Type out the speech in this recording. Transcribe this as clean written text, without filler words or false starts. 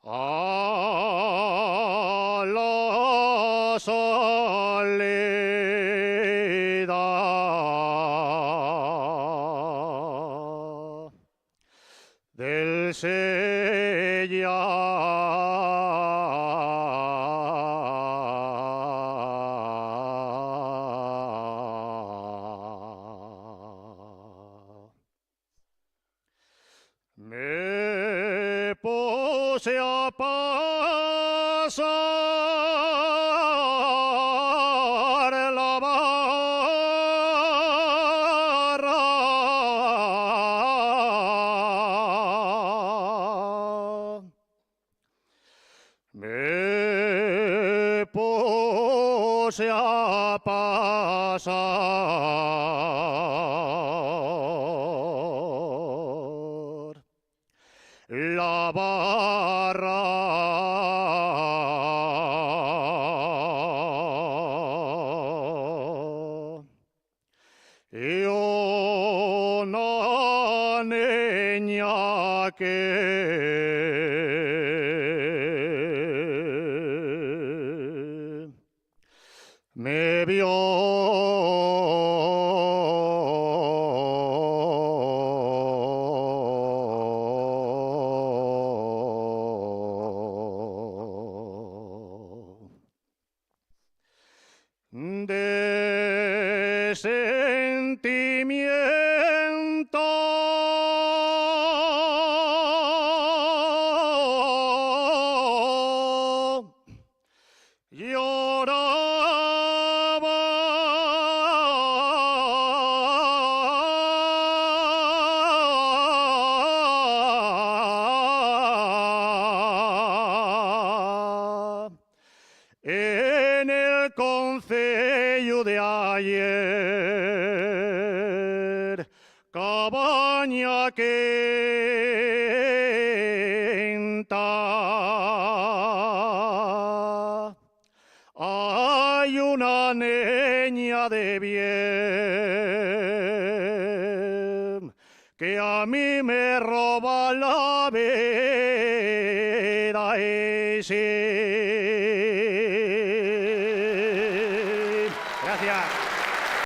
a la soledad del me puse a pasar la barra. Me puse a pasar la barra. Y una niña que me vio de sentimiento lloraba en el concello de ayer, cabaña quenta. Hay una niña de bien que a mí me roba la vida ese.